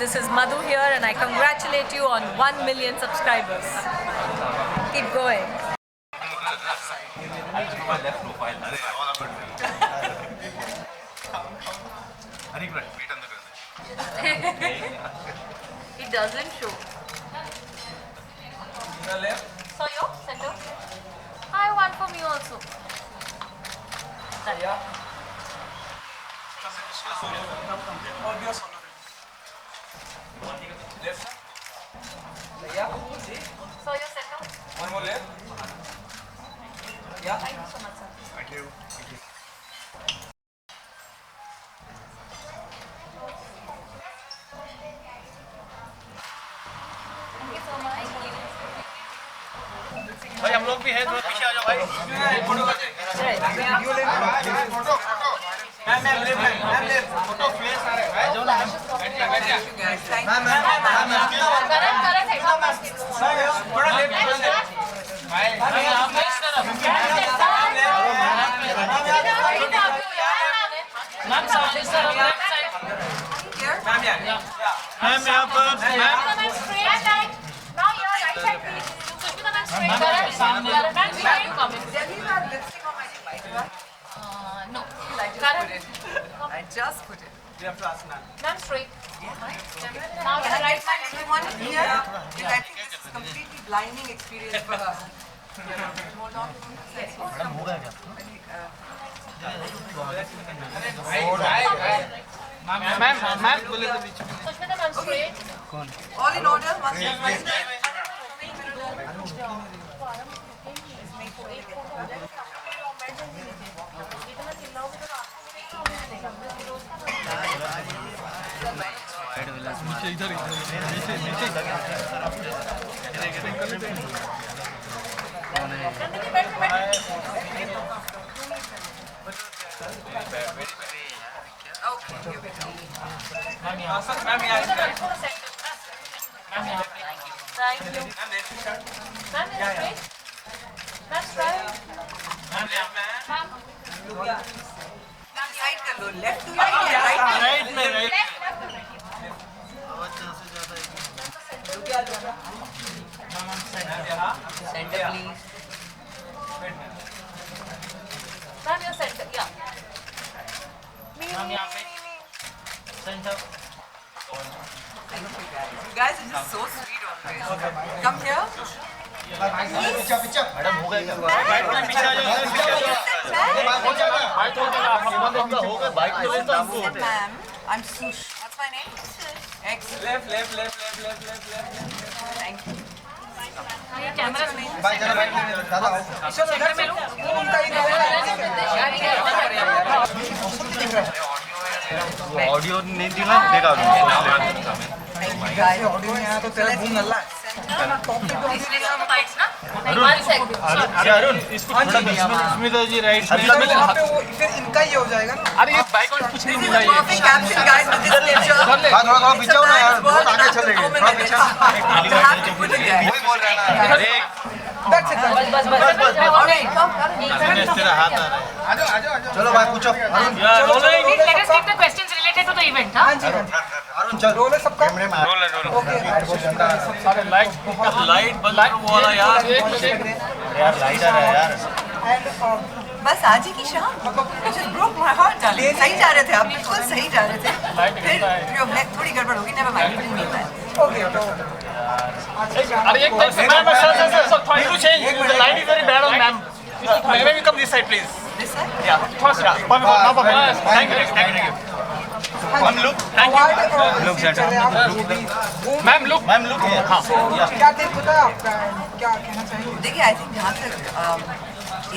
This is Madhu here and I congratulate you on 1 million subscribers. Keep going. It doesn't show. So you center. I want for me also. So your center. One more left. Yeah. Thank you so much, sir. Thank you. Thank you. Thank you so much. Thank you. भाई हम लोग भी हैं थोड़ा पीछे आ जाओ भाई photo video ले फोटो मैम ले फोटो फेस आ रहा है भाई जाओ ना बैठ जा थोड़ा लेफ्ट भाई आप इस तरफ मैम साइड इस तरफ लेफ्ट साइड मैम यहां पर ma'am Straight line. Now your right side please. Sushmita Sen straight. Correct. Ma'am, where are you coming? No. Correct. I just put it. you have to ask ma'am Ma'am, straight. Now Can your I right get side. everyone here? Because I think this is completely blinding experience for us. Ma'am बोले तो बीच में Sushmita ma'am, straight. All in order. One नीचे इधर नीचे नीचे Okay, here we go. Ma'am यहां Thank you. Ma'am, you're straight. Ma'am, straight. Ma'am. Side कर लो. Left to right या right to राइट में right Center please. Ma'am, your center. Yeah. Ma'am यहां पे centre You guys are just so sweet always. Come here. Madam हो गया bike में पीछे आ जाओ हो जाएगा बाइक हो जाएगा आप हो गया बाइक तो लेता हूं Ma'am, I'm Sush. What's my name? X. left Thank you. Camera. भाई जरा बैठ दादा आओ ऑडियो नहीं दिला देगा Guys, तो तेरा घूम नल्ला अरे अरुण इसको थोड़ा बीच में सुष्मिता जी राइट में फिर इनका ही हो जाएगा ना अरे ये बाइक में कुछ नहीं मिला perfect caption, guys, with this picture. थोड़ा पीछे हो ना यार बहुत आगे चलेंगे थोड़ा पीछे You have to put it there. वही बोल रहा है ना अरे Alright, come. तेरा हाथ आ रहा है आ जाओ चलो भाई पूछो Arun Let us take the questions related to the event, huh? Arun चल रोल है सबका कैमरे में सारे लाइट बंद करो वाला यार लाइट आ रहा है यार बस आज ही की शाम just broke my heart, darling. सही जा रहे थे आप, बिल्कुल सही जा रहे थे. फिर जो है थोड़ी गड़बड़ होगी, never mind, it नहीं है. अरे एक ma'am sir trying to change the light is very bad on ma'am maybe come this side please This side? yeah थोड़ा सा thank you one look thank you look center ma'am look हाँ क्या दिन पता है आपका क्या कहना चाहिए देखिए, I think जहाँ तक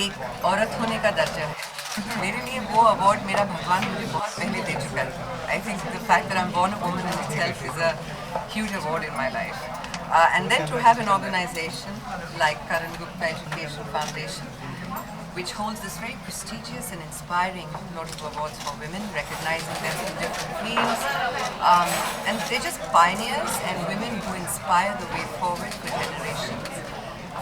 एक औरत होने का दर्जा है, मेरे लिए वो अवार्ड मेरा भगवान मुझे बहुत पहले दे चुका है. I think the fact that I'm born a woman in itself is a huge award in my life. And then to have an organization like Karan Gupta Education Foundation, which holds this very prestigious and inspiring lot of awards for women, recognizing them in different fields. And they're just pioneers and women who inspire the way forward for generations.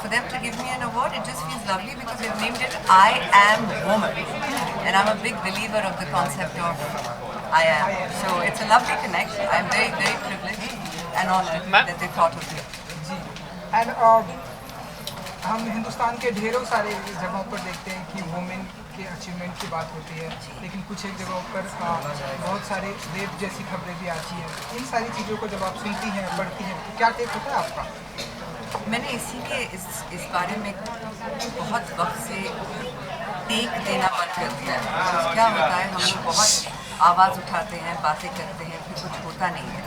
For them to give me an award, it just feels lovely because they've named it I Am Woman. And I'm a big believer of the concept of I am. So it's a lovely connection. I'm very, very privileged and honored that they thought of me. And हम हिंदुस्तान के ढेरों सारे जगहों पर देखते हैं कि women के अचीवमेंट की बात होती है, लेकिन कुछ एक जगहों पर बहुत सारे रेप जैसी खबरें भी आती हैं। इन सारी चीज़ों को जब आप सुनती हैं, पढ़ती हैं, तो क्या टेक होता है आपका? मैंने इसी के इस बारे में बहुत वक्त से टेक देना बंद कर दिया है। तो क्या होता है, हम लोग बहुत आवाज़ उठाते हैं, बातें करते हैं, फिर कुछ होता नहीं है।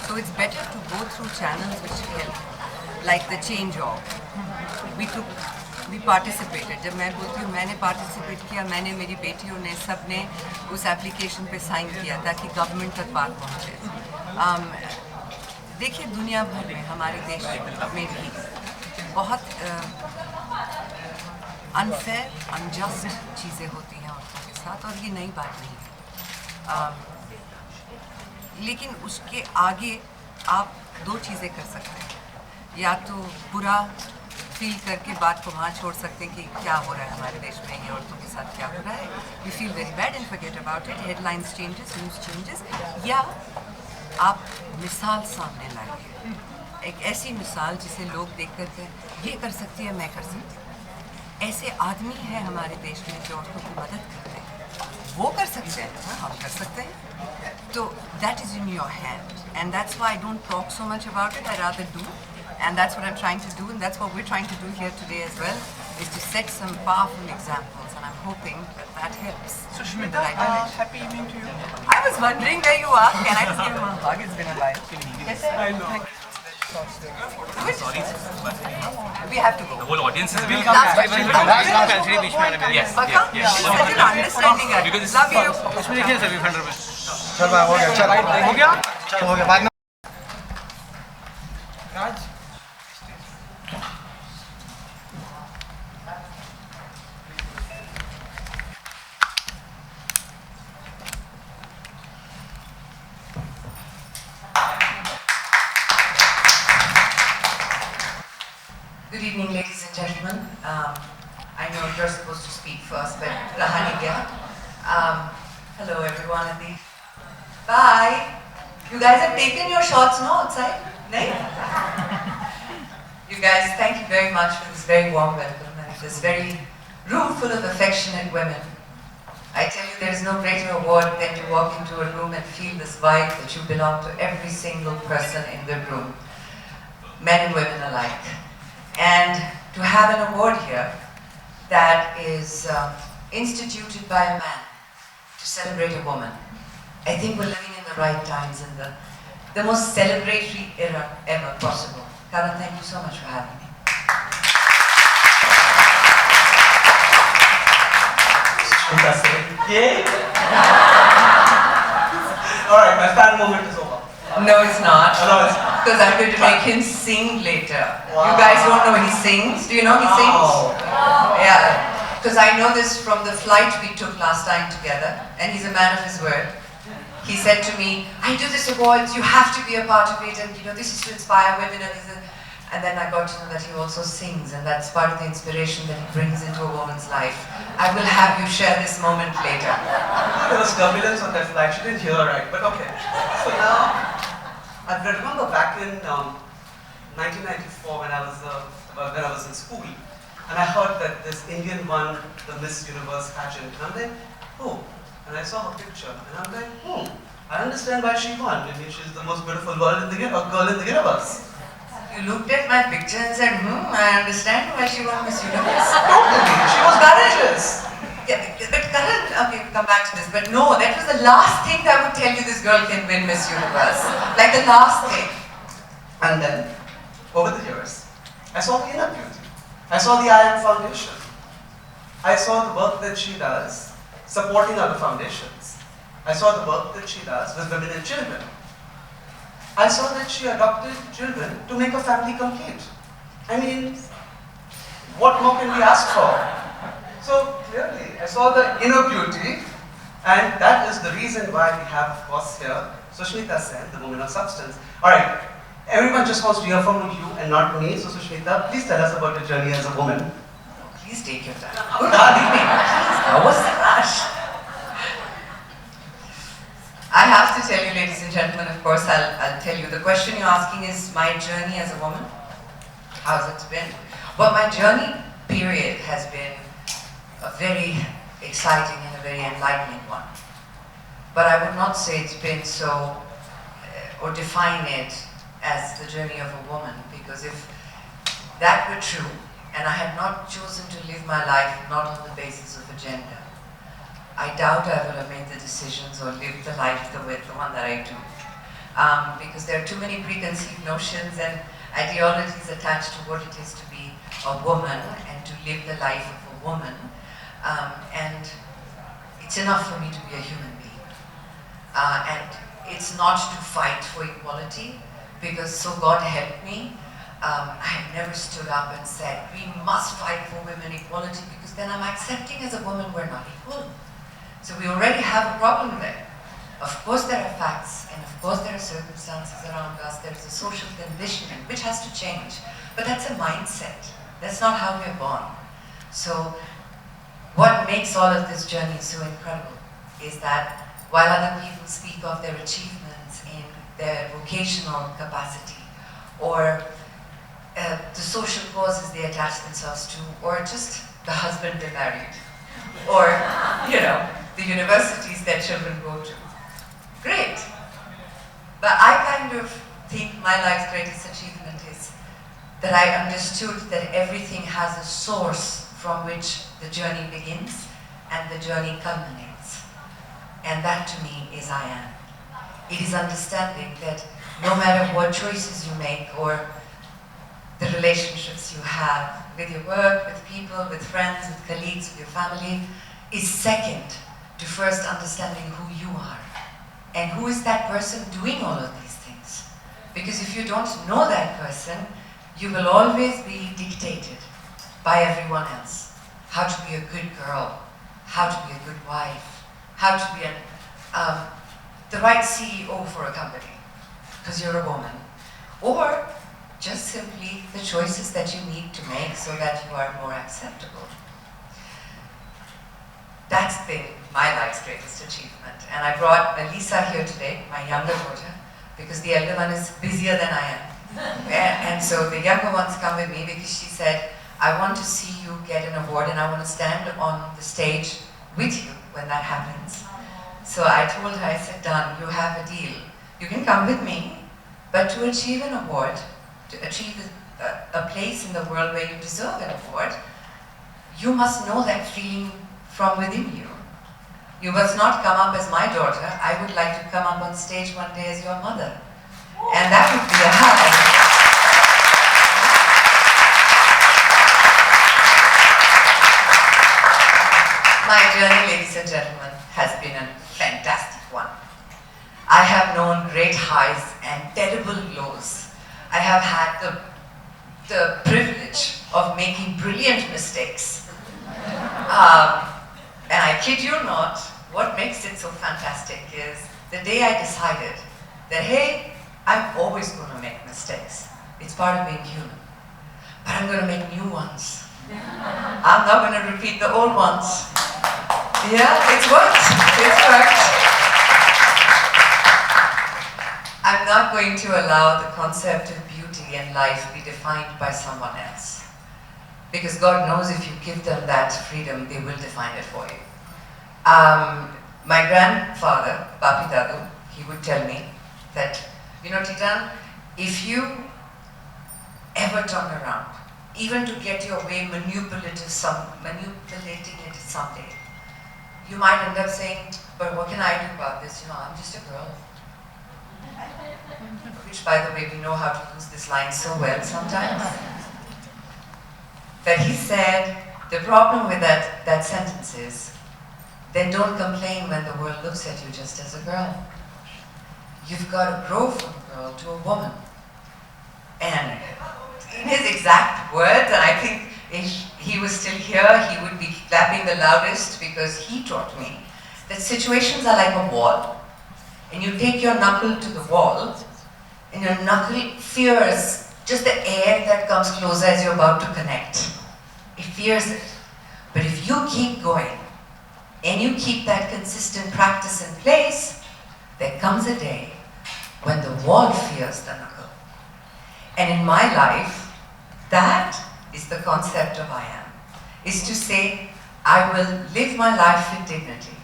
So it's better to go through channels which help, like the change.org. We participated. जब मैं बोलती हूँ मैंने पार्टिसिपेट किया, मैंने, मेरी बेटियों ने, सब ने उस एप्लीकेशन पे साइन किया ताकि गवर्नमेंट तक बात पहुँचे। देखिए, दुनिया भर में, हमारे देश में भी बहुत अनफेयर, अनजस्ट चीज़ें होती हैं औरतों के साथ, और ये नई बात नहीं है। लेकिन उसके आगे आप दो चीज़ें कर सकते हैं। या तो बुरा फील करके बात को वहाँ छोड़ सकते हैं कि क्या हो रहा है हमारे देश में, ये औरतों के साथ क्या हो रहा है, you feel very bad and forget about it, headlines changes, news changes. या आप मिसाल सामने लाइए, एक ऐसी मिसाल जिसे लोग देख कर ये कर सकती है, मैं कर सकती हूँ। ऐसे आदमी हैं हमारे देश में जो औरतों की मदद करते हैं, वो कर सकते हैं, हम कर सकते हैं। तो that is in your hand, and that's why I don't talk so much about it, I rather do, and that's what I'm trying to do, and that's what we're trying to do here today as well, is to set some powerful examples, and I'm hoping that helps. Sushmita, happy evening to you. I was wondering where you are. Can I just give him a hug? It's been a while. Yes, sir. I know. Sorry, We have to go. the whole audience is We'll come back. Yes, Paka? yes. Such an understanding guy. Because Love you. उसमें देखिए सभी 100%. चल भाई, हो गया, चल हो गया? चल हो गया, बाद में राज, Good evening, ladies and gentlemen. I know you're supposed to speak first, but Rahani Gya. Hello, everyone. Bye. You guys have taken your shots now outside? No? You guys, thank you very much for this very warm welcome and this very room full of affectionate women. I tell you, there is no greater award than to walk into a room and feel this vibe that you belong to every single person in the room, men and women alike. And to have an award here that is instituted by a man to celebrate a woman, I think we're living in the right times, in the most celebratory era ever possible. Karan, thank you so much for having me. Sushmita Sen. Yay! Alright, my fan moment is over. No, it's not. No, it's not. Because I'm going to make him sing later. Wow. You guys don't know he sings. Do you know he sings? Yeah. Because I know this from the flight we took last time together, and he's a man of his word. He said to me, I do this awards, you have to be a part of it, and you know, this is to inspire women, and then I got to know that he also sings, and that's part of the inspiration that he brings into a woman's life. I will have you share this moment later. There was turbulence on that flight, she didn't hear right, but okay. So now, I remember back in 1994 when I was in school, and I heard that this Indian won the Miss Universe pageant, and I'm like, oh. And I saw her picture, and I'm like, I understand why she won. I mean, she's the most beautiful girl in the universe. You looked at my picture and said, I understand why she won Miss Universe. Totally, she was courageous. Yeah, but Karan, okay, we'll come back to this, but no, that was the last thing that would tell you this girl can win Miss Universe. Like the last thing. And then, over the years, I saw the inner beauty. I saw the IM Foundation. I saw the work that she does supporting other foundations. I saw the work that she does with women and children. I saw that she adopted children to make a family complete. I mean, what more can we ask for? So clearly, I saw the inner beauty, and that is the reason why we have, of course, here, Sushmita Sen, the woman of substance. Alright, everyone just wants to hear from you and not me, so Sushmita, please tell us about your journey as a woman. Please take your time. Good darling. Please, now what's the rush? gentlemen, of course, I'll tell you. The question you're asking is my journey as a woman. How's it been? Well, my journey period has been a very exciting and a very enlightening one. But I would not say it's been so, or define it as the journey of a woman, because if that were true, and I had not chosen to live my life not on the basis of a gender, I doubt I would have made the decisions or lived the life the one that I do. Because there are too many preconceived notions and ideologies attached to what it is to be a woman and to live the life of a woman. And it's enough for me to be a human being. And it's not to fight for equality, because so God help me, I have never stood up and said, we must fight for women equality, because then I'm accepting as a woman we're not equal. So we already have a problem there. Of course there are facts, and of course there are circumstances around us, there's a social conditioning which has to change. But that's a mindset. That's not how we're born. So what makes all of this journey so incredible is that while other people speak of their achievements in their vocational capacity, or the social causes they attach themselves to, or just the husband they married, or, you know, the universities their children go to. Great. But I kind of think my life's greatest achievement is that I understood that everything has a source from which the journey begins and the journey culminates. And that to me is I am. It is understanding that no matter what choices you make or the relationships you have with your work, with people, with friends, with colleagues, with your family, is second to first understanding who you are. And who is that person doing all of these things? Because if you don't know that person, you will always be dictated by everyone else. How to be a good girl, how to be a good wife, how to be the right CEO for a company, because you're a woman. Or just simply the choices that you need to make so that you are more acceptable. That's been my life's greatest achievement. And I brought Elisa here today, my younger daughter, because the elder one is busier than I am. And so the younger one's come with me because she said, I want to see you get an award and I want to stand on the stage with you when that happens. So I told her, I said, done, you have a deal. You can come with me, but to achieve an award, to achieve a place in the world where you deserve an award, you must know that feeling from within you. You must not come up as my daughter. I would like to come up on stage one day as your mother. And that would be a high. My journey, ladies and gentlemen, has been a fantastic one. I have known great highs and terrible lows. I have had the privilege of making brilliant mistakes. And I kid you not, what makes it so fantastic is the day I decided that, hey, I'm always going to make mistakes. It's part of being human. But I'm going to make new ones. I'm not going to repeat the old ones. Yeah, it's worked. It's worked. I'm not going to allow the concept of beauty and life be defined by someone else. Because God knows if you give them that freedom, they will define it for you. My grandfather, Papi Dadu, he would tell me that, you know, Titan, if you ever turn around, even to get your way manipulating it someday, you might end up saying, but what can I do about this? You know, I'm just a girl. Which, by the way, we know how to use this line so well sometimes. But he said, the problem with that sentence is, then don't complain when the world looks at you just as a girl. You've got to grow from a girl to a woman. And in his exact words, and I think if he was still here, he would be clapping the loudest because he taught me that situations are like a wall. And you take your knuckle to the wall, and your knuckle fears just the air that comes closer as you're about to connect. It fears it. But if you keep going, and you keep that consistent practice in place, there comes a day when the wall fears the knuckle. And in my life, that is the concept of I am, is to say, I will live my life with dignity,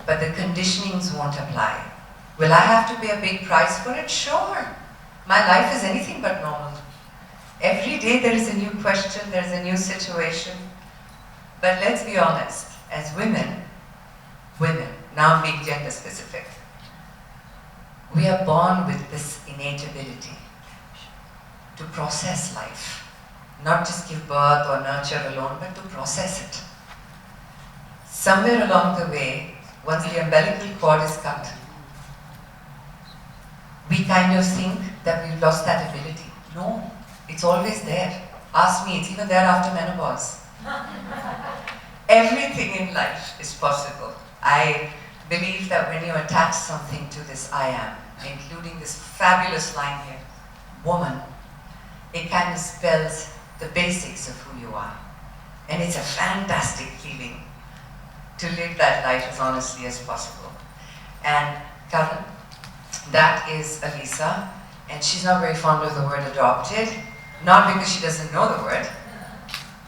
but the conditionings won't apply. Will I have to pay a big price for it? Sure. My life is anything but normal. Every day there is a new question, there is a new situation. But let's be honest, as women, now I'm being gender specific, we are born with this innate ability to process life. Not just give birth or nurture alone, but to process it. Somewhere along the way, once the umbilical cord is cut, we kind of think that we've lost that ability. No, it's always there. Ask me, it's even there after menopause. Everything in life is possible. I believe that when you attach something to this I am, including this fabulous line here, woman, it kind of spells the basics of who you are. And it's a fantastic feeling to live that life as honestly as possible. And Karan, that is Elisa, and she's not very fond of the word adopted, not because she doesn't know the word,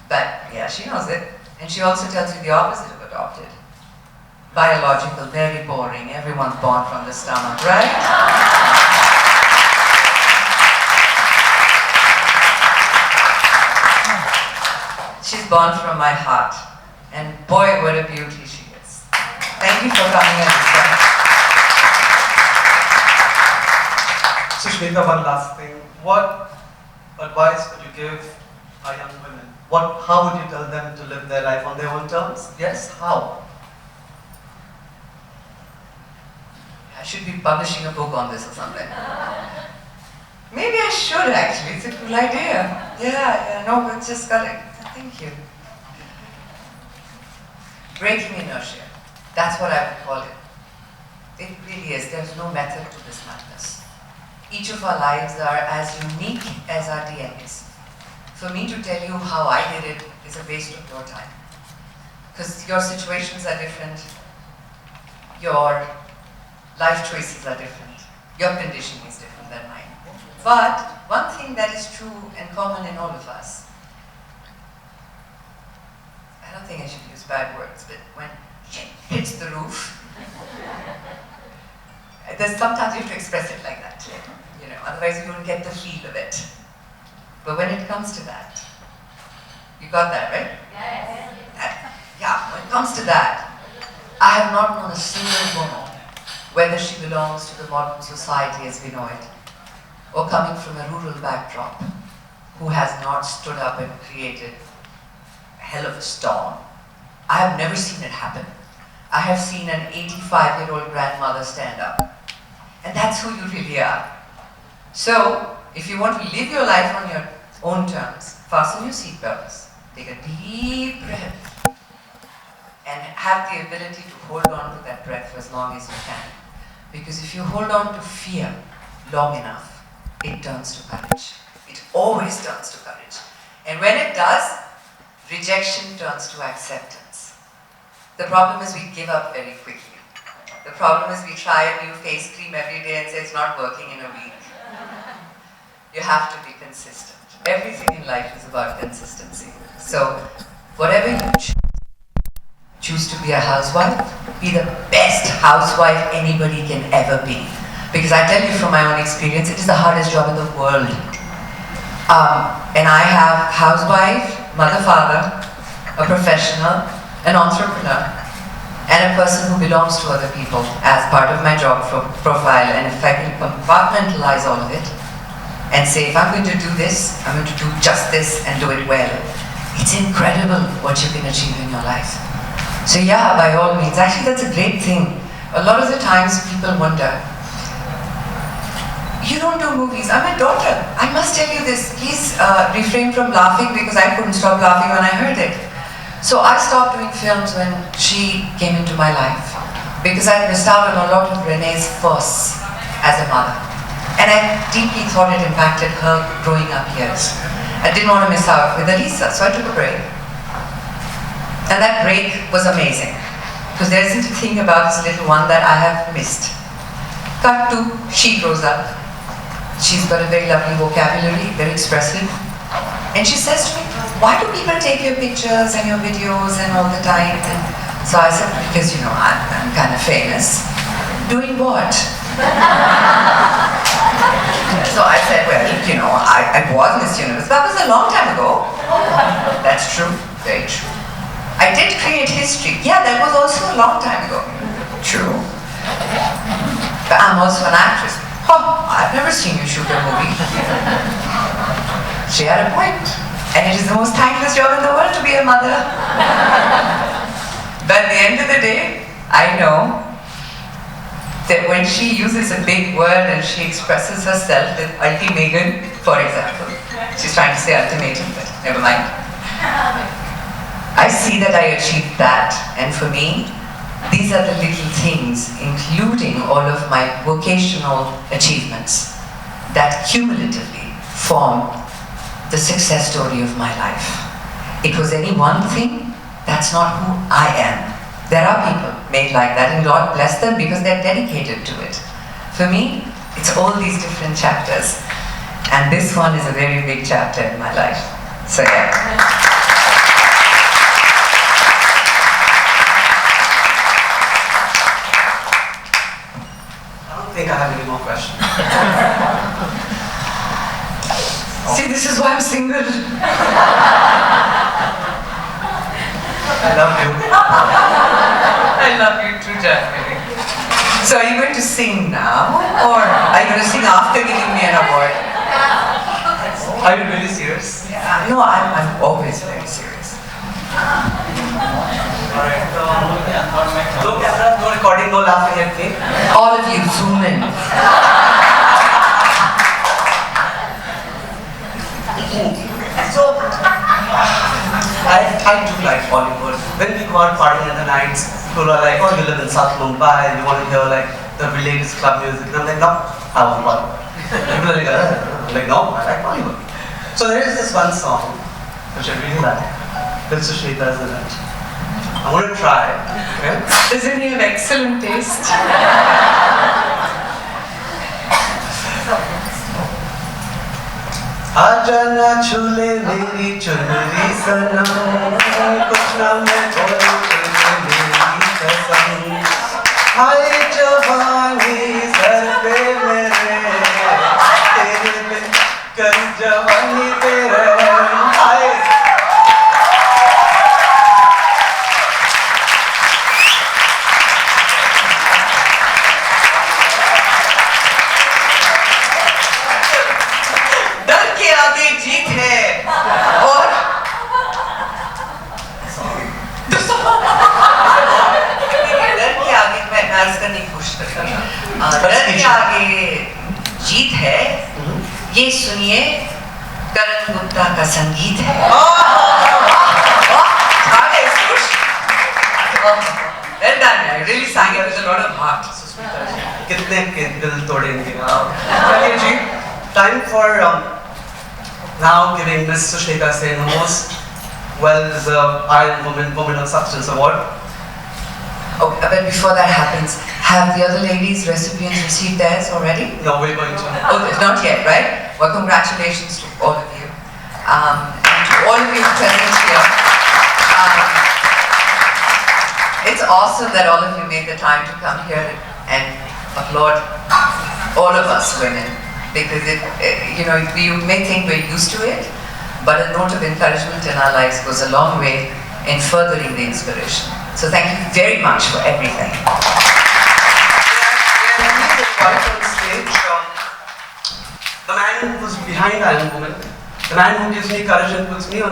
but yeah, she knows it. And she also tells you the opposite of adopted. Biological, very boring, everyone's born from the stomach, right? She's born from my heart, and boy, what a beauty she is. Thank you for coming, Elisa. Sushmita, one last thing. What advice would you give our young women? How would you tell them to live their life on their own terms? Yes, how? I should be publishing a book on this or something. Maybe I should actually, it's a cool idea. Yeah, no, but just correct. Thank you. Breaking inertia. That's what I would call it. It really is. There's no method to this madness. Each of our lives are as unique as our DNAs. For me to tell you how I did it is a waste of your time. Because your situations are different. Your life choices are different. Your conditioning is different than mine. But one thing that is true and common in all of us, I don't think I should use bad words, but when shit hits the roof, there's sometimes you have to express it like that, you know, otherwise you don't get the feel of it. But when it comes to that, you got that, right? Yes. Yeah, when it comes to that, I have not known a single woman, whether she belongs to the modern society as we know it, or coming from a rural backdrop, who has not stood up and created a hell of a storm. I have never seen it happen. I have seen an 85-year-old grandmother stand up. And that's who you really are. So, if you want to live your life on your own terms, fasten your seatbelts, take a deep breath, and have the ability to hold on to that breath for as long as you can. Because if you hold on to fear long enough, it turns to courage. It always turns to courage. And when it does, rejection turns to acceptance. The problem is we give up very quickly. The problem is we try a new face cream every day and say it's not working in a week. You have to be consistent. Everything in life is about consistency. So, whatever you choose to be a housewife, be the best housewife anybody can ever be. Because I tell you from my own experience, it is the hardest job in the world. And I have housewife, mother, father, a professional, an entrepreneur, and a person who belongs to other people as part of my job profile. And if I can compartmentalize all of it and say, if I'm going to do this, I'm going to do just this and do it well, it's incredible what you can achieve in your life. So yeah, by all means, actually that's a great thing. A lot of the times people wonder, you don't do movies. I'm a daughter. I must tell you this. Please refrain from laughing because I couldn't stop laughing when I heard it. So I stopped doing films when she came into my life because I missed out on a lot of Renee's firsts as a mother. And I deeply thought it impacted her growing up years. I didn't want to miss out with Elisa, so I took a break. And that break was amazing because there isn't a thing about this little one that I have missed. Cut to, she grows up. She's got a very lovely vocabulary, very expressive. And she says to me, why do people take your pictures and your videos and all the time? And so I said, because I'm kind of famous. Doing what? So I said, well, I was Miss Universe. That was a long time ago. That's true, very true. I did create history. Yeah, that was also a long time ago. True. But I'm also an actress. Oh, I've never seen you shoot a movie. She had a point. And it is the most thankless job in the world to be a mother. But at the end of the day, I know that when she uses a big word and she expresses herself with ultimatum, for example, she's trying to say ultimatum, but never mind. I see that I achieved that, and for me, these are the little things, including all of my vocational achievements, that cumulatively form the success story of my life. It was any one thing, that's not who I am. There are people made like that, and God bless them because they're dedicated to it. For me, it's all these different chapters, and this one is a very big chapter in my life. So yeah. I don't think I have any more questions. See, this is why I'm single. I love you. I love you too, January. So are you going to sing now, or are you going to sing after giving me an award? Are you really serious? No, I'm always very serious. Alright, no camera, no recording, no laughing at me. All of you, zoom in. So, I do like Bollywood. When we go out partying in the nights, people are like, oh, you live in South Mumbai, you want to hear like the latest club music. And I'm like, no, I want Bollywood. People are like, I'm like, no, I like Bollywood. So there is this one song, which I really like, with Sushmita Sen. I want to try, okay? Doesn't he have excellent taste? आजा ना छूले मेरी चुनरी सनम कुछ ना मैं बोलूं मेरी कसम हाय जवानी सर पे मेरे तेरे बिन कर जवानी तेरे हाय जीत है और डर के आगे मैं नार्स करने की कोशिश कर रही हूँ डर के आगे जीत है ये सुनिए करण गुप्ता का संगीत है well done, I really sang it with a lot of heart. कितने के दिल तोड़ेंगे आप चलिए जी time for now giving Miss Sushmita Sen the most well-deserved Iron Woman of Substance Award. Oh, but before that happens, have the other ladies' recipients received theirs already? No, we're going to. Oh, not yet, right? Well, congratulations to all of you. And to all of you present here. It's awesome that all of you made the time to come here and applaud all of us women. Because you may think we're used to it, but a note of encouragement in our lives goes a long way in furthering the inspiration. So thank you very much for everything. We are on stage, the man who's behind Iron Woman, the man who gives me courage and puts me on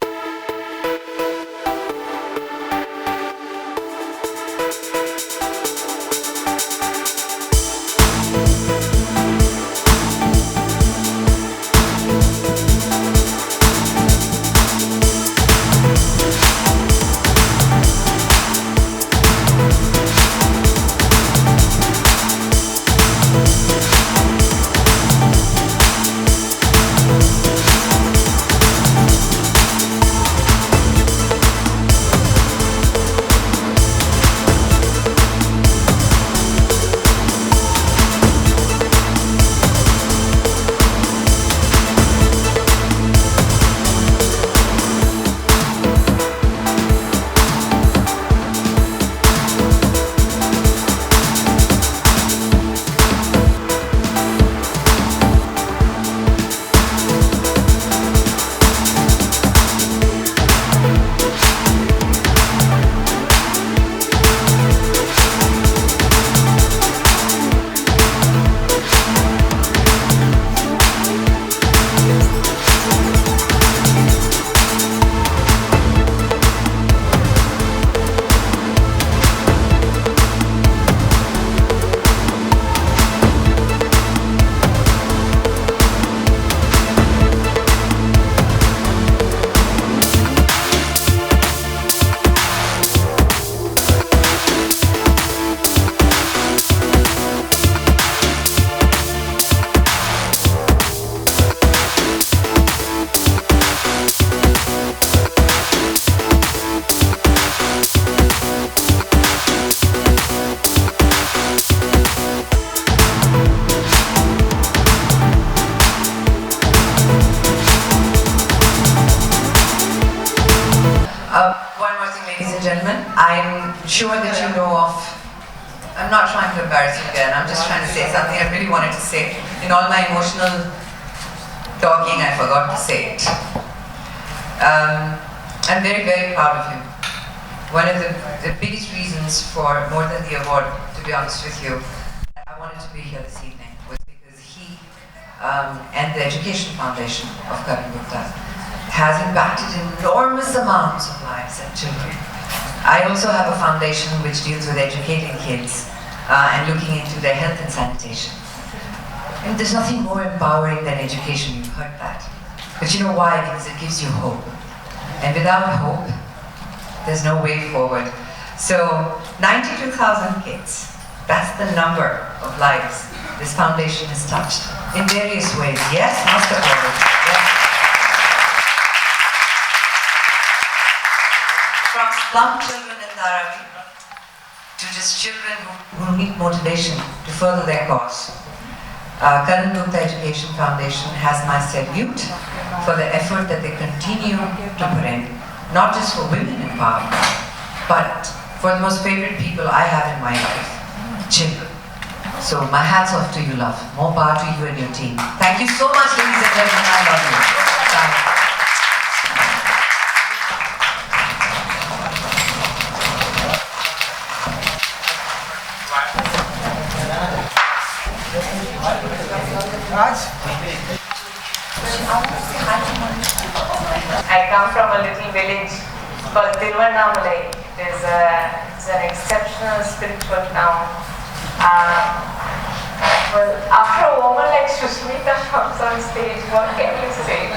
I'm sure that you know of, I'm not trying to embarrass you again, I'm just trying to say something I really wanted to say. In all my emotional talking, I forgot to say it. I'm very, very proud of him. One of the biggest reasons for more than the award, to be honest with you, I wanted to be here this evening was because he and the Education Foundation of Karan Gupta has impacted enormous amounts of lives and children. I also have a foundation which deals with educating kids and looking into their health and sanitation. And there's nothing more empowering than education, you've heard that. But you know why? Because it gives you hope. And without hope, there's no way forward. So, 92,000 kids, that's the number of lives this foundation has touched in various ways. Yes, most of all. Yes. From slum children in Dharavi to just children who need motivation to further their cause. Karan Gupta Education Foundation has my salute for the effort that they continue to put in, not just for women empowerment, but for the most favorite people I have in my life, children. So my hats off to you, love. More power to you and your team. Thank you so much, ladies and gentlemen. I love you. Bye. I come from a little village called Viralbollywood. It's an exceptional spiritual town. Well, after a woman like Sushmita comes on stage, what can you say?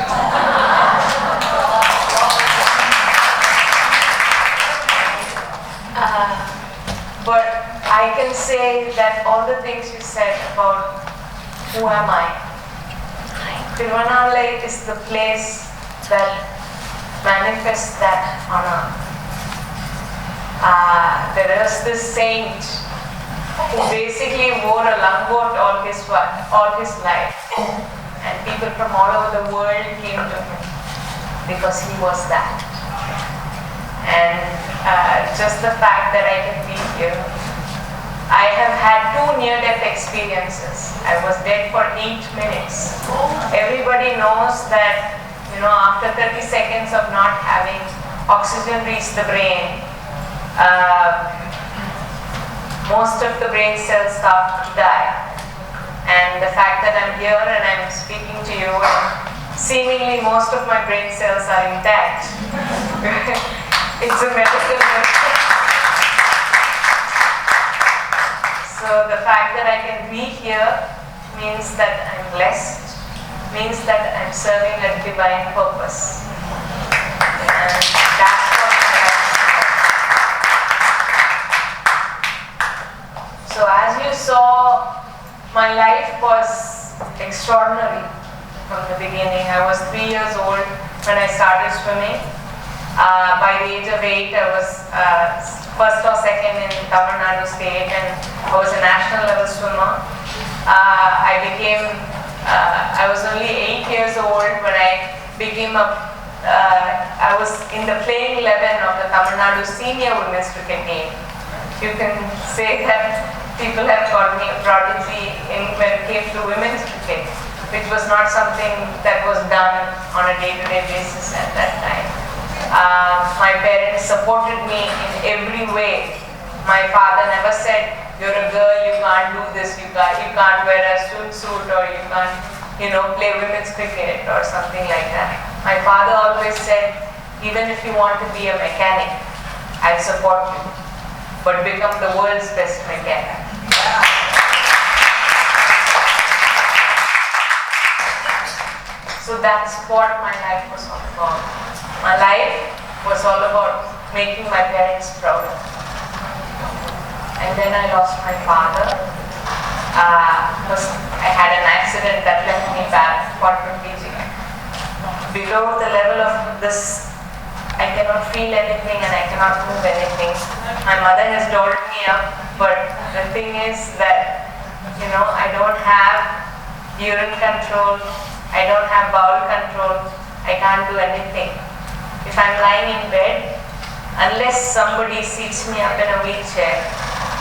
But I can say that all the things you said about who am I? Viralbollywood is the place that manifests that on earth. There is this saint who basically wore a langot all his life, and people from all over the world came to him because he was that. And just the fact that I can be here. I have had 2 near-death experiences. I was dead for 8 minutes. Everybody knows that, after 30 seconds of not having oxygen reach the brain, most of the brain cells start to die. And the fact that I'm here and I'm speaking to you, and seemingly most of my brain cells are intact. It's a medical miracle. So the fact that I can be here means that I'm blessed, means that I'm serving a divine purpose. And that's what I have to say. So as you saw, my life was extraordinary from the beginning. I was 3 years old when I started swimming. By the age of 8, I was first or second in Tamil Nadu state, and I was a national level swimmer. I was only 8 years old when I became I was in the playing 11 of the Tamil Nadu senior women's cricket team. You can say that people have called me a prodigy when it came to women's cricket, which was not something that was done on a day-to-day basis at that time. My parents supported me in every way. My father never said, "You're a girl, you can't do this, you can't wear a swimsuit, or you can't, play women's cricket," or something like that. My father always said, "Even if you want to be a mechanic, I'll support you, but become the world's best mechanic." So that's what my life was all about. My life was all about making my parents proud. And then I lost my father. I had an accident that left me back quadriplegic. Below the level of this, I cannot feel anything and I cannot move anything. My mother has dolled me up, but the thing is that, I don't have urine control, I don't have bowel control, I can't do anything. If I'm lying in bed, Unless somebody seats me up in a wheelchair,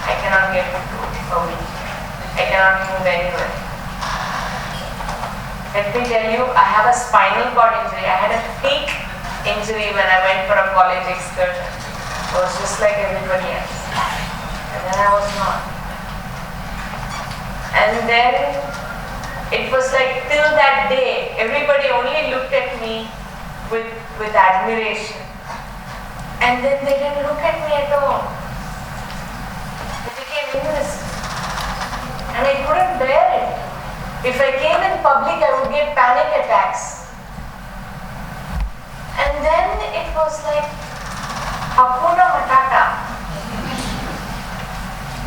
I cannot get into a wheelchair. I cannot move anywhere. Let me tell you, I have a spinal cord injury. I had a peak injury when I went for a college excursion. I was just like everybody else. And then I was not. And then it was like till that day, everybody only looked at me with admiration. And then they didn't look at me at all. They became invisible. And I couldn't bear it. If I came in public, I would get panic attacks. And then it was like Hakuna Matata.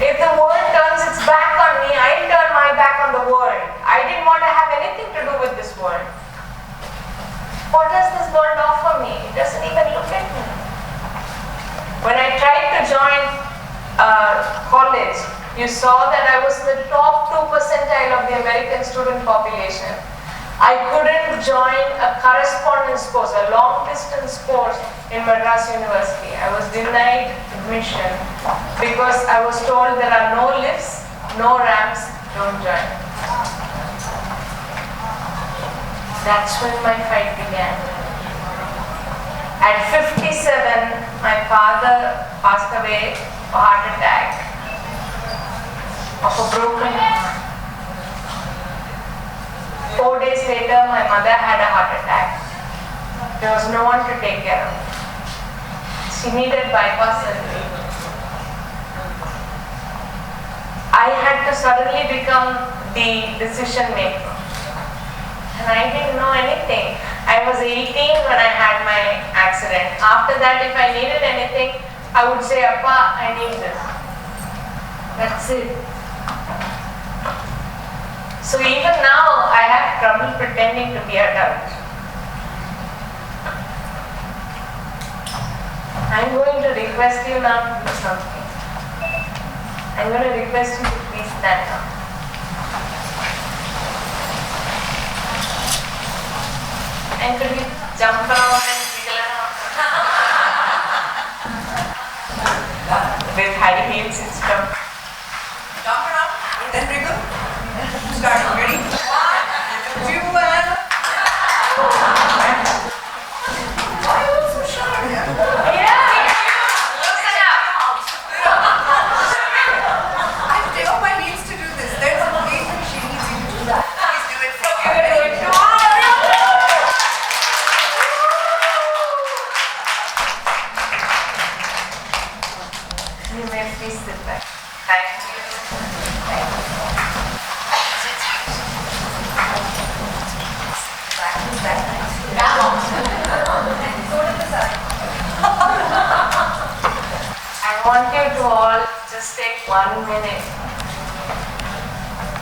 If the world turns its back on me, I'll turn my back on the world. I didn't want to have anything to do with this world. What does this world offer me? It doesn't even look at me. When I tried to join college, you saw that I was in the top 2 percentile of the American student population. I couldn't join a correspondence course, a long distance course in Madras University. I was denied admission because I was told there are no lifts, no ramps, don't join. That's when my fight began. At 57, my father passed away of a heart attack, of a broken heart. 4 days later, my mother had a heart attack. There was no one to take care of her. She needed bypass surgery. I had to suddenly become the decision maker. And I didn't know anything. I was 18 when I had my accident. After that, if I needed anything, I would say, Appa, I need this. That's it. So even now, I have trouble pretending to be adult. I'm going to request you now to do something. I'm going to request you to please stand up. And could you jump around and wiggle around? With high heels and stuff. Jump around, then wriggle. Start. Ready? 1, 2, and... Why are you so shy? Yeah! Loosen up! I have to take off my heels to do this. There's a way that she needs you to do that. Please do it for me. You may please sit back. Thank you. I want you to all just take 1 minute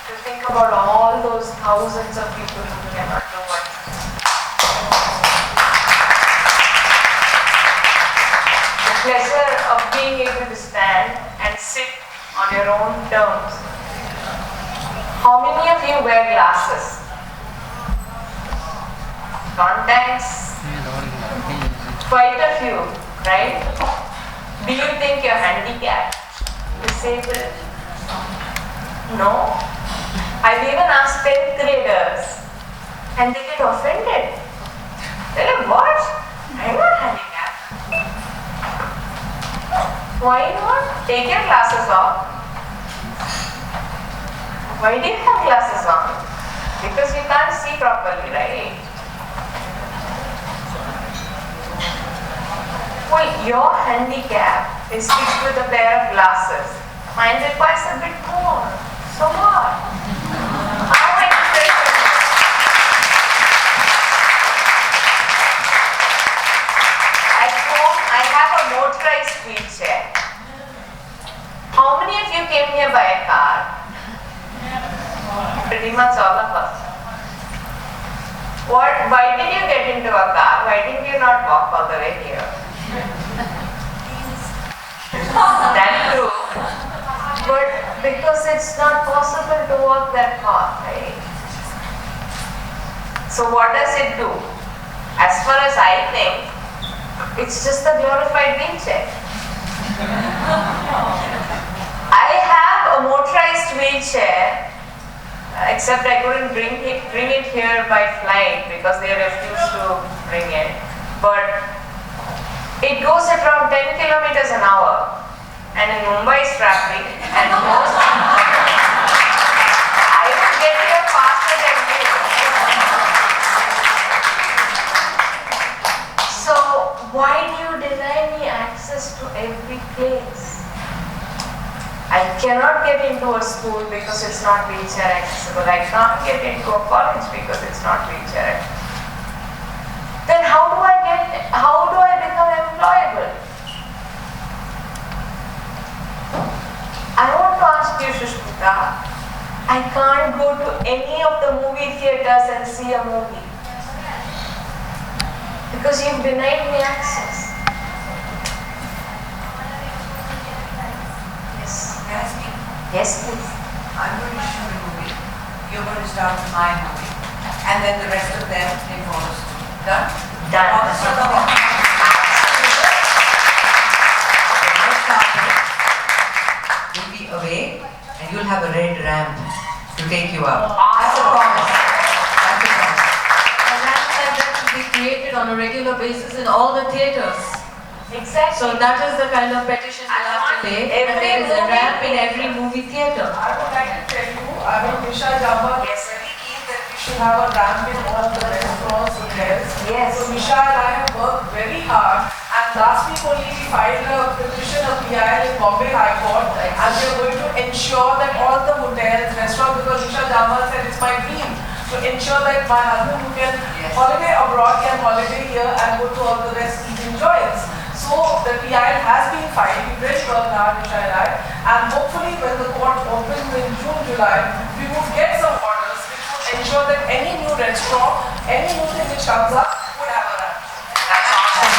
to think about all those thousands of people who cannot do what you do. The pleasure of being able to stand and sit on your own terms. How many of you wear glasses? Contacts? Quite a few, right? Do you think you're handicapped? Disabled? No? I've even asked 10th graders and they get offended. They're like, what? I'm not handicapped. Why not? Take your glasses off. Why do you have glasses on? Because you can't see properly, right? Well, your handicap is fixed with a pair of glasses. Mine requires a bit more. So what? How am I different? At home, I have a motorized wheelchair. How many of you came here by a car? Pretty much all of us. Why did you get into a car? Why didn't you not walk all the way here? That too. But because it's not possible to walk that far, right? So what does it do? As far as I think, It's just a glorified wheelchair. I have a motorized wheelchair, except I couldn't bring it here by flight because they refused to bring it. But it goes at around 10 kilometers an hour. And in Mumbai's traffic, and most I will get here faster than you. So why do you deny me access to every place? I cannot get into a school because it's not wheelchair accessible. I can't get into a college because it's not wheelchair accessible. Then how do I become employable? I want to ask you, Sushmita, I can't go to any of the movie theaters and see a movie because you've denied me access. Yes. Can I speak? Yes, please. I'm going to shoot a movie. You're going to start my movie. And then the rest of them they follow suit. Done? Done. Promise or no? You'll be away and you'll have a red ramp to take you out. That's a promise. That's a promise. A ramp like that should be created on a regular basis in all the theatres. Exactly. So that is the kind of petition we have to make. That there is a ramp in every movie theatre. I would like to tell you, Nisha Jamba is very keen that we should have a ramp in all the restaurants, hotels. Yes. So Nisha and I have worked very hard. And last week only we filed a petition of PIL in Bombay High Court, and we are going to ensure that all the hotels, restaurants, because Nisha Jamba said it's my dream to ensure that my husband who can holiday abroad can holiday here and go to all the rest eating joints. So the PIL has been filed, we really worked hard, Nisha and I, and hopefully when the court opens in June, July, we would get some orders which would ensure that any new restaurant, any new thing which comes up would have a ramp. That's awesome.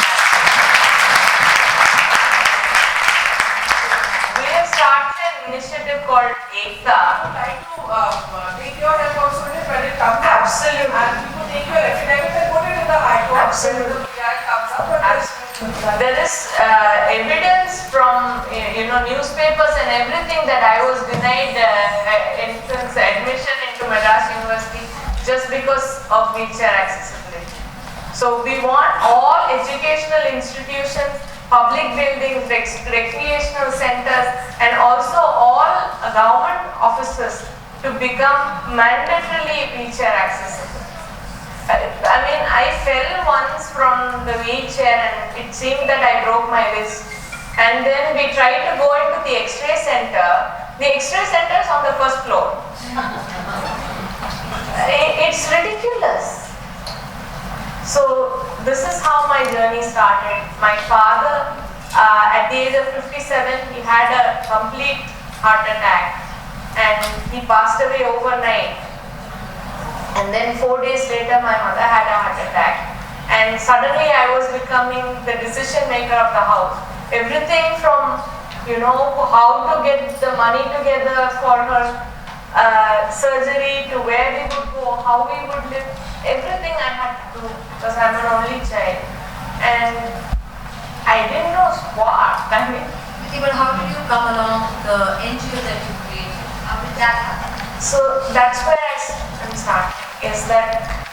We have started an initiative called Ekta. I would like to take your help also in it when it comes up. Absolutely. And we would take your affidavit and put it in the High Court. Absolutely. When the PI comes up. But There is evidence from newspapers and everything that I was denied entrance admission into Madras University just because of wheelchair accessibility. So we want all educational institutions, public buildings, recreational centers, and also all government offices to become mandatorily wheelchair accessible. I mean, I fell once from the wheelchair and it seemed that I broke my wrist. And then we tried to go into the X-ray center. The X-ray center is on the first floor. It's ridiculous. So this is how my journey started. My father, at the age of 57, he had a complete heart attack and he passed away overnight. And then 4 days later, my mother had a heart attack. And suddenly I was becoming the decision maker of the house. Everything from, how to get the money together for her surgery to where we would go, how we would live, everything I had to do because I'm an only child. And I didn't know what. I mean, But how did you come along the NGO that you created? How did that happen? so that's where I'm starting. Is that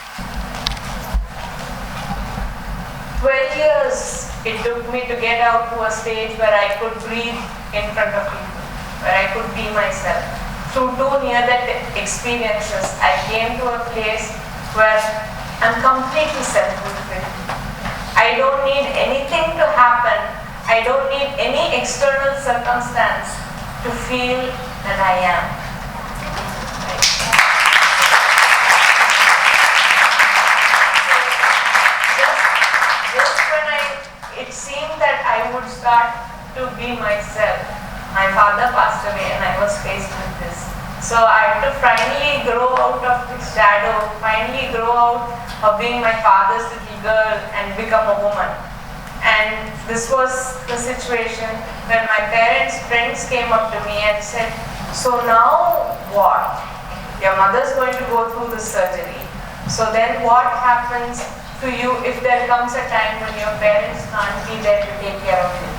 12 years it took me to get out to a stage where I could breathe in front of people, where I could be myself. Through 2 near-death experiences, I came to a place where I'm completely self-fulfilled. I don't need anything to happen. I don't need any external circumstance to feel that I am. It seemed that I would start to be myself. My father passed away and I was faced with this. So I had to finally grow out of this shadow, finally grow out of being my father's little girl and become a woman. And this was the situation when my parents' friends came up to me and said, so now what? Your mother's going to go through the surgery. So then what happens to you if there comes a time when your parents can't be there to take care of you?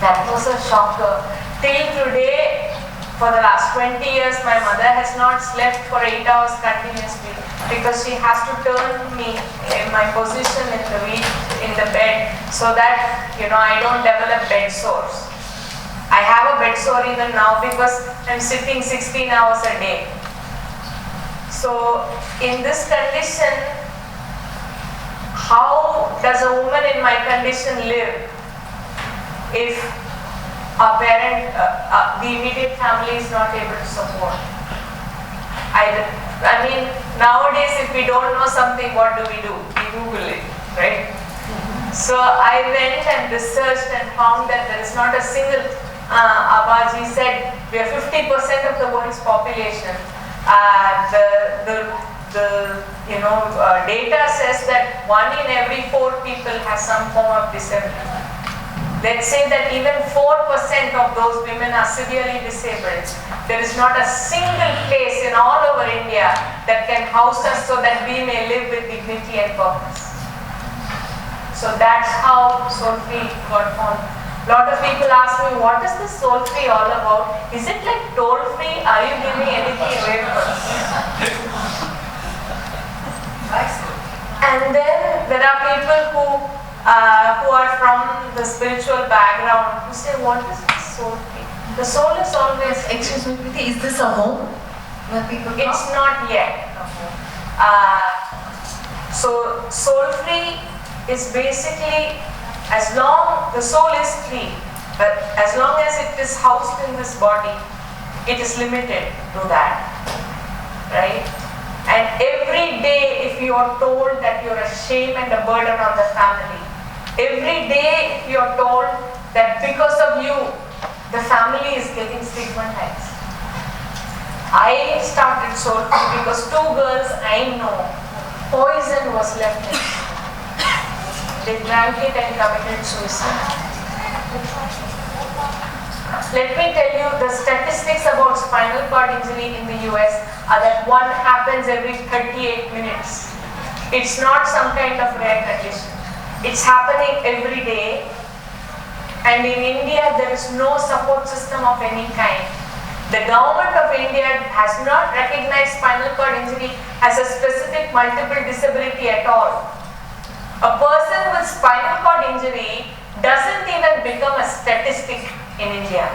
That was a shocker. Till today, for the last 20 years, my mother has not slept for 8 hours continuously because she has to turn me in my position in the bed so that, you know, I don't develop bed sores. I have a bed sore even now because I'm sitting 16 hours a day. So in this condition, how does a woman in my condition live if a parent, the immediate family is not able to support? I mean, nowadays if we don't know something, what do? We Google it, right? So I went and researched and found that there is not a single, Abaji said, we are 50% of the world's population. Data says that 1 in every 4 people has some form of disability. Let's say that even 4% of those women are severely disabled. There is not a single place in all over India that can house us so that we may live with dignity and purpose. So that's how Soul Free got formed. A lot of people ask me, what is this Soul Free all about? Is it like toll free? Are you giving anything away for us? And then there are people who are from the spiritual background who say, what is this soul free? The soul is always... Excuse me, Preeti, is this a home where people come? It's not yet a home. So soul free is basically, as long the soul is free, but as long as it is housed in this body, it is limited to that, right? And every day if you are told that you're a shame and a burden on the family, every day if you are told that because of you, the family is getting stigmatized. I started Soul Free because 2 girls I know, poison was left in them. They drank it and committed suicide. Let me tell you, the statistics about spinal cord injury in the US are that one happens every 38 minutes. It's not some kind of rare condition. It's happening every day. And in India, there is no support system of any kind. The government of India has not recognized spinal cord injury as a specific multiple disability at all. A person with spinal cord injury doesn't even become a statistic in India.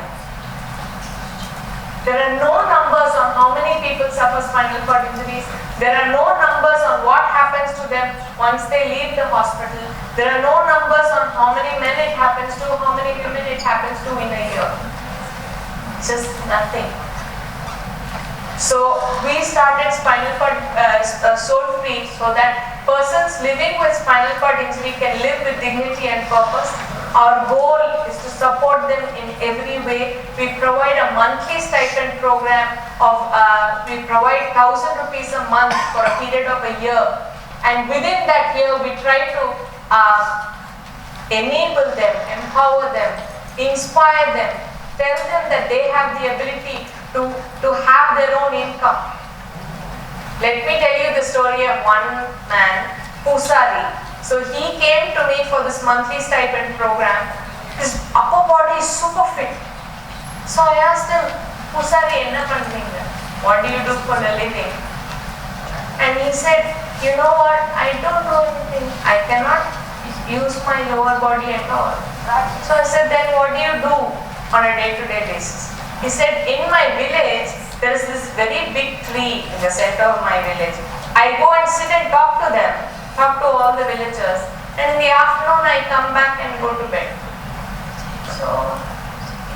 There are no numbers on how many people suffer spinal cord injuries. There are no numbers on what happens to them once they leave the hospital. There are no numbers on how many men it happens to, how many women it happens to in a year. Just nothing. So we started spinal cord Soul Free so that persons living with spinal cord injury can live with dignity and purpose. Our goal is to support them in every way. We provide a monthly stipend program of, we provide 1,000 rupees a month for a period of a year. And within that year, we try to enable them, empower them, inspire them, tell them that they have the ability to have their own income. Let me tell you the story of one man, Pusari. So he came to me for this monthly stipend program. His upper body is super fit. So I asked him, Pusari, enna pandringa? What do you do for a living? And he said, you know what, I don't do anything. I cannot use my lower body at all. So I said, then what do you do on a day-to-day basis? He said, in my village, there is this very big tree in the center of my village. I go and sit and talk to them, talk to all the villagers, and in the afternoon I come back and go to bed. So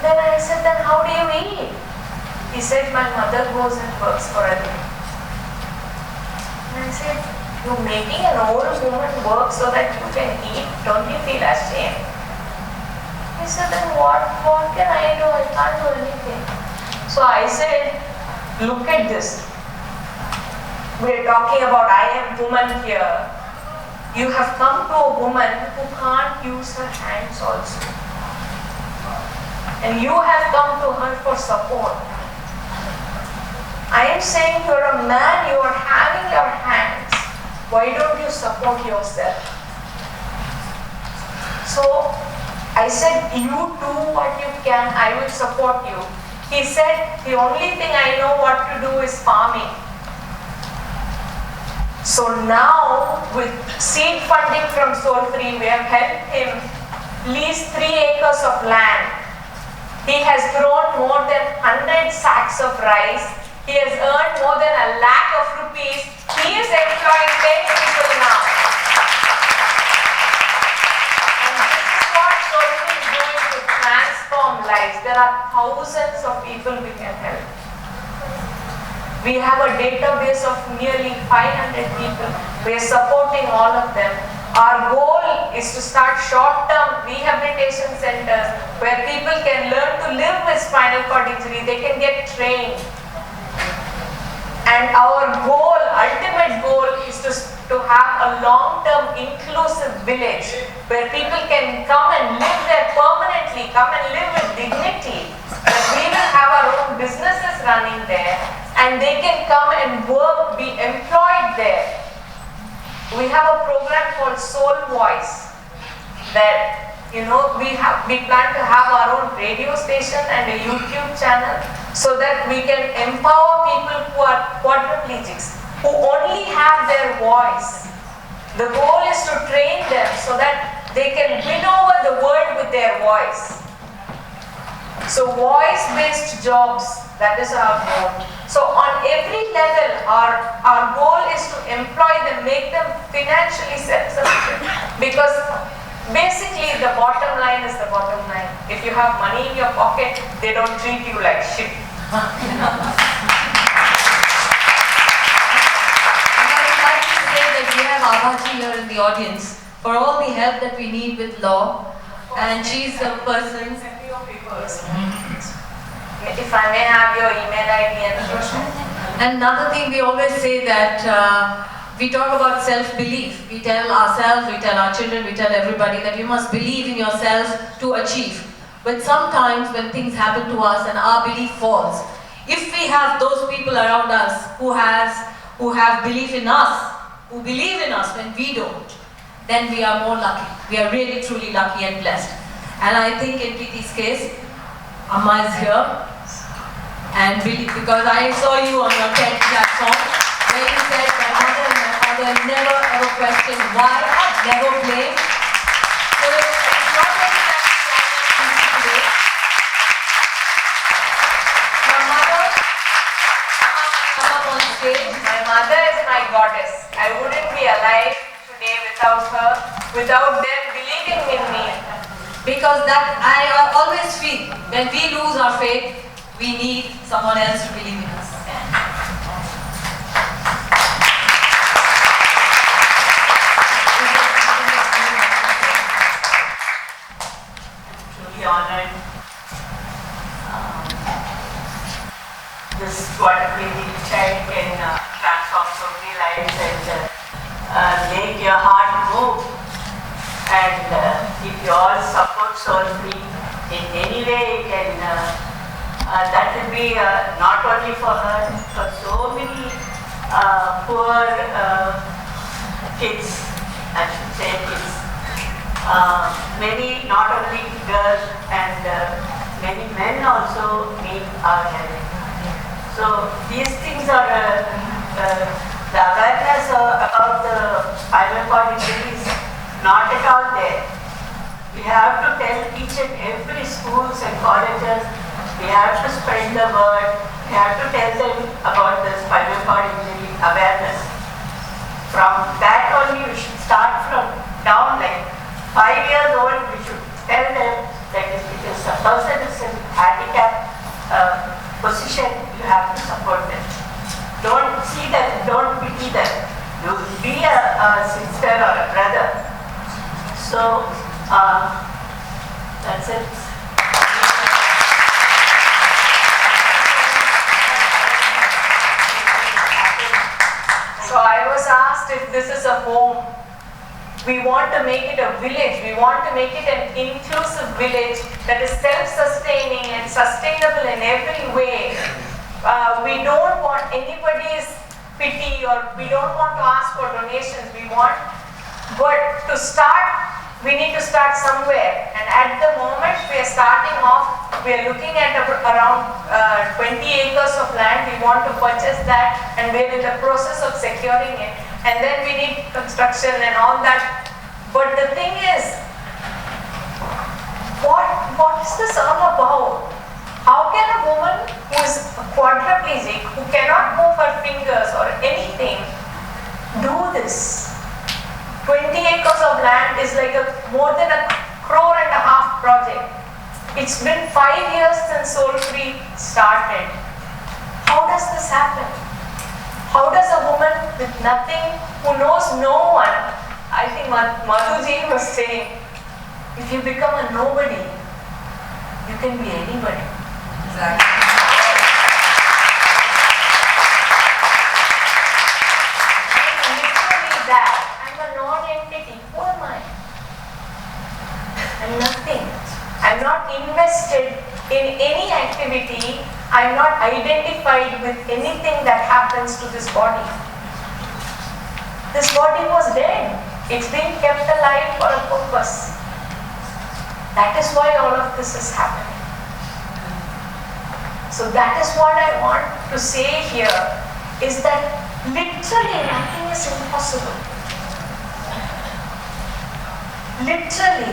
then I said, then how do you eat? He said, my mother goes and works for a living. And I said, you're making an old woman work so that you can eat, don't you feel ashamed? He said, then what can I do? I can't do anything. So I said, look at this. We're talking about I am woman here. You have come to a woman who can't use her hands also. And you have come to her for support. I am saying you're a man, you are having your hands. Why don't you support yourself? So I said, you do what you can, I will support you. He said, the only thing I know what to do is farming. So now with seed funding from Soul Free, we have helped him lease 3 acres of land. He has grown more than 100 sacks of rice. He has earned more than 1 lakh of rupees. He is employing 10 people now. And this is what Soul Free is doing to transform lives. There are thousands of people we can help. We have a database of nearly 500 people. We are supporting all of them. Our goal is to start short-term rehabilitation centers where people can learn to live with spinal cord injury. They can get trained. And our goal, ultimate goal, is to have a long-term inclusive village where people can come and live there permanently, come and live with dignity. That we will have our own businesses running there and they can come and work, be employed there. We have a program called Soul Voice that, we plan to have our own radio station and a YouTube channel so that we can empower people who are quadriplegics, who only have their voice. The goal is to train them so that they can win over the world with their voice. So voice-based jobs, that is our goal. So on every level, our goal is to employ them, make them financially self-sufficient. Because basically the bottom line is the bottom line. If you have money in your pocket, they don't treat you like shit. And I would like to say that we have Abhaji here in the audience for all the help that we need with law. And she's a person. If I may have your email ID and another thing, we always say that we talk about self-belief. We tell ourselves, we tell our children, we tell everybody that you must believe in yourself to achieve. But sometimes when things happen to us and our belief falls, if we have those people around us who have belief in us, who believe in us when we don't, then we are more lucky. We are really truly lucky and blessed. And I think in Preeti's case, Amma is here. And because I saw you on your TED platform, where you said my mother and my father never ever questioned why, never blamed. So it's not only that we are today. Your mother, come up on stage. my mother is my goddess. I wouldn't be alive today without her, without them believing in me. Because that I always feel when we lose our faith, we need someone else to believe in us. Truly honored. This quadriplegic child can transform so many lives and make your heart move. And if you all support Soul Free in any way, you can. That will be not only for her, for so many poor kids, I should say kids. Many, not only girls and many men also need our help. So these things are the awareness about the spinal cord injuries not at all there. We have to tell each and every schools and colleges. We have to spread the word. We have to tell them about the spinal cord injury awareness. From that only we should start from down, like 5 years old. We should tell them that if a person is in handicap position, you have to support them. Don't see them, don't pity them. You be a sister or a brother. So that's it. So I was asked if this is a home. We want to make it a village. We want to make it an inclusive village that is self-sustaining and sustainable in every way. We don't want anybody's pity, or we don't want to ask for donations. We want, but to start, we need to start somewhere. And at the moment we are starting off, we are looking at around 20 acres of land. We want to purchase that, and we are in the process of securing it. And then we need construction and all that. But the thing is, what is this all about? How can a woman who is quadriplegic, who cannot move her fingers or anything, do this? 20 acres of land is like more than $1.5 crore project. It's been 5 years since Soul Free started. How does this happen? How does a woman with nothing, who knows no one, I think Madhuji was saying, if you become a nobody, you can be anybody. Exactly. I'm literally that. I'm a non-entity. Who am I? I'm nothing. I'm not invested in any activity. I'm not identified with anything that happens to this body. This body was dead. It's being kept alive for a purpose. That is why all of this is happening. So that is what I want to say here, is that literally nothing is impossible. Literally,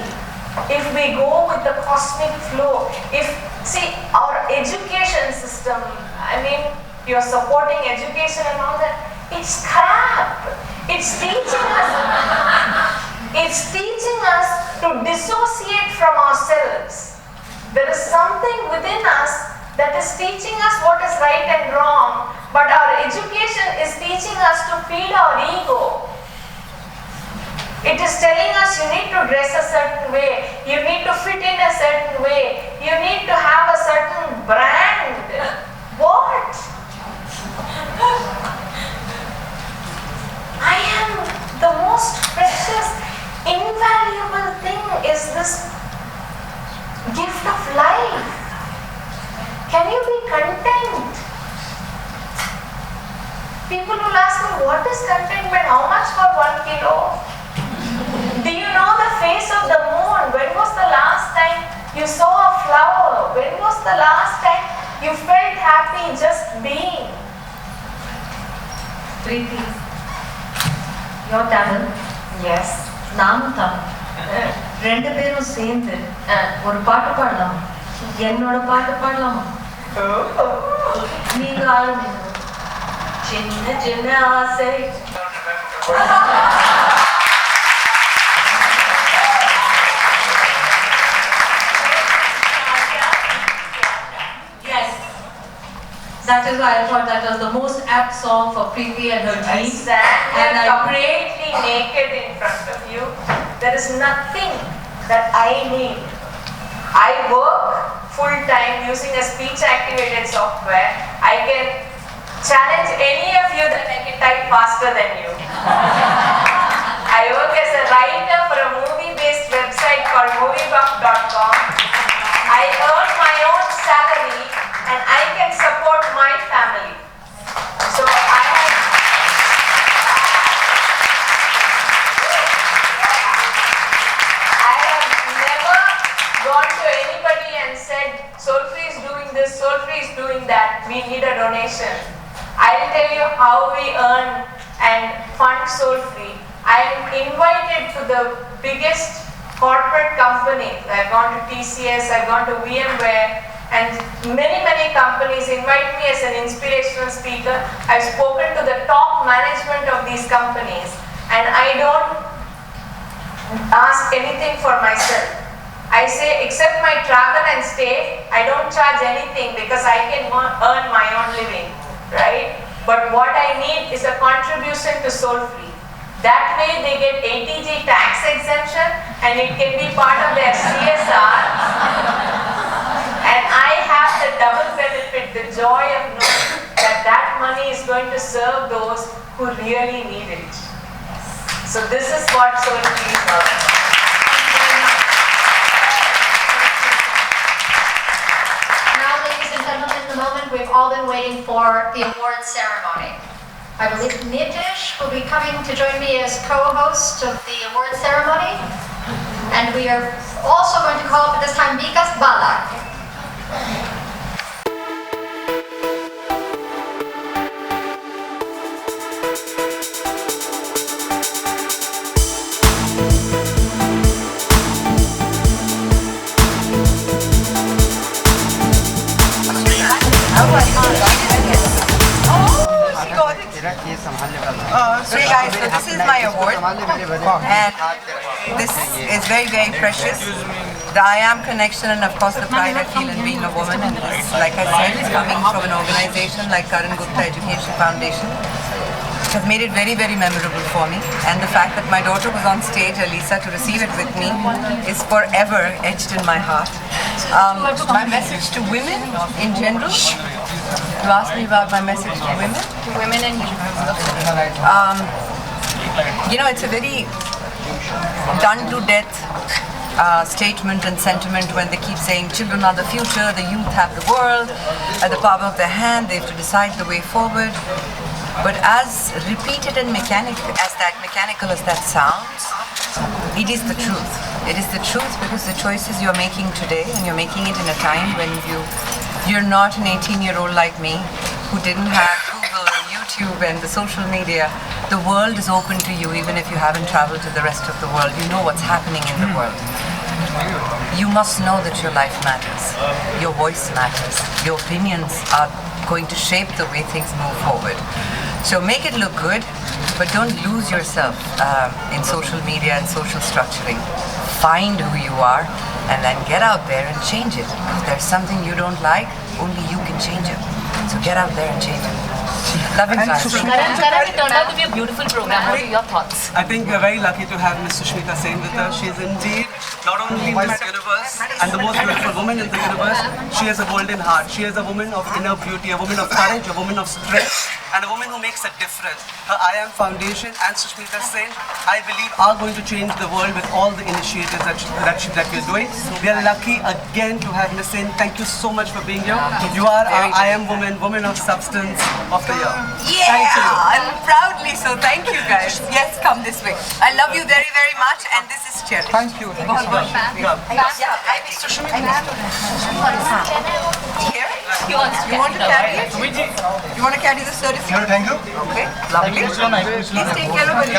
if we go with the cosmic flow, see our education system, I mean, you're supporting education and all that, it's crap. It's teaching us to dissociate from ourselves. There is something within us that is teaching us what is right and wrong, but our education is teaching us to feed our ego. It is telling us you need to dress a certain way, you need to fit in a certain way, you need to have a certain brand. What? I am the most precious, invaluable thing is this gift of life. Can you be content? People will ask me, what is contentment? How much for 1 kilo? Do you know the face of the moon? When was the last time you saw a flower? When was the last time you felt happy just being? Preeti, your Tamil? Yes. நானும் தமிழ். ரெண்டு பேரும் சேர்ந்து ஒரு பாட்டு பாடலாம். என்னோட பாட்டு பாடலாமா? நீங்க ஆளுங்க. சின்ன சின்ன ஆசை. Yes. That is why I thought that was the most apt song for Preeti and her I dreams. stand And I completely naked in front of you. There is nothing that I need. I work full time using a speech activated software. I can challenge any of you that I can type faster than you. I work as a writer for a movie-based website called moviebuff.com. I earn my own salary and I can support my family. So I have never gone to anybody and said, Soulfree is doing this, Soulfree is doing that, we need a donation. I'll tell you how we earn and fund Soulfree. I'm invited to the biggest corporate companies. I've gone to TCS, I've gone to VMware, and many companies invite me as an inspirational speaker. I've spoken to the top management of these companies, and I don't ask anything for myself. I say, except my travel and stay, I don't charge anything because I can earn my own living, right? But what I need is a contribution to Soulfree. That way they get ATG tax exemption and it can be part of their CSR. And I have the double benefit, the joy of knowing that that money is going to serve those who really need it. So this is what Soulfree is about. Now, ladies and gentlemen, the moment we've all been waiting for, the awards ceremony. I believe Nitish will be coming to join me as co-host of the award ceremony. And we are also going to call up at this time Vikas Balak. So guys, so this is my award, and this is very, very precious. The I Am connection, and of course the pride I feel in being a woman, and this, like I said, is coming from an organization like Karan Gupta Education Foundation, which has made it very, very memorable for me. And the fact that my daughter was on stage, Alisa, to receive it with me is forever etched in my heart. My message to women in general. You asked me about my message to women? To women and you. You know, it's a very done-to-death statement and sentiment when they keep saying children are the future, the youth have the world, at the palm of their hand, they have to decide the way forward. But as repeated and mechanical as that sounds, it is the truth. It is the truth because the choices you're making today, and you're making it in a time when you're not an 18-year-old like me who didn't have Google and YouTube and the social media. The world is open to you even if you haven't traveled to the rest of the world. You know what's happening in the world. You must know that your life matters. Your voice matters. Your opinions are going to shape the way things move forward. So make it look good, but don't lose yourself in social media and social structuring. Find who you are and then get out there and change it. If there's something you don't like, only you can change it. So get out there and change it. Loving guys. Karan, it turned out to be a beautiful program. What are your thoughts? I think we're very lucky to have Miss Sushmita Sen with us. She is indeed not only Miss Universe and the most beautiful woman in the universe, she has a golden heart. She is a woman of inner beauty, a woman of courage, a woman of strength, and a woman who makes a difference. Her I Am Foundation and Sushmita Sen, I believe, are going to change the world with all the initiatives that we're doing. We are lucky again to have Miss Sen. Thank you so much for being here. You are our I Am woman of substance of the year. Yeah, and proudly so. Thank you guys. Yes, come this way. I love you very, very much, and this is Cherry. Thank you. Yeah, I miss Sushmita. Here? You want to carry it? You want to carry the certificate? Thank you. Okay, lovely. Please take care of it.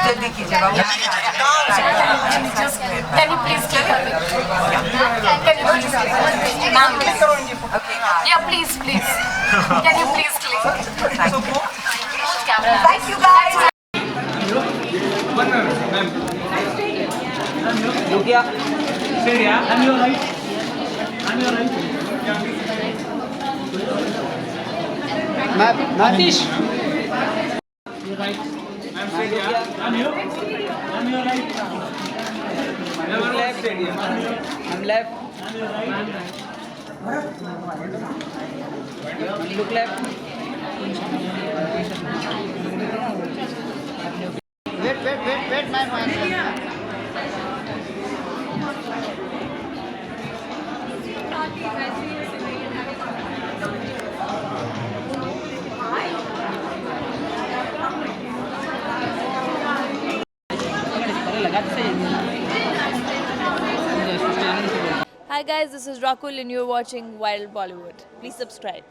जल्दी कीजिए बाबू. Can you please click on it? Can you please click on it? Ma'am, Okay. yeah, please. Can you please click? Thank you guys. I'm your right. Natish. You're right. I'm straight here. I'm you. I'm your right. I'm left. I'm left. I'm your right. I'm right. Look left. Wait, my man. Hi guys, this is Rakul and you're watching Viral Bollywood. Please subscribe.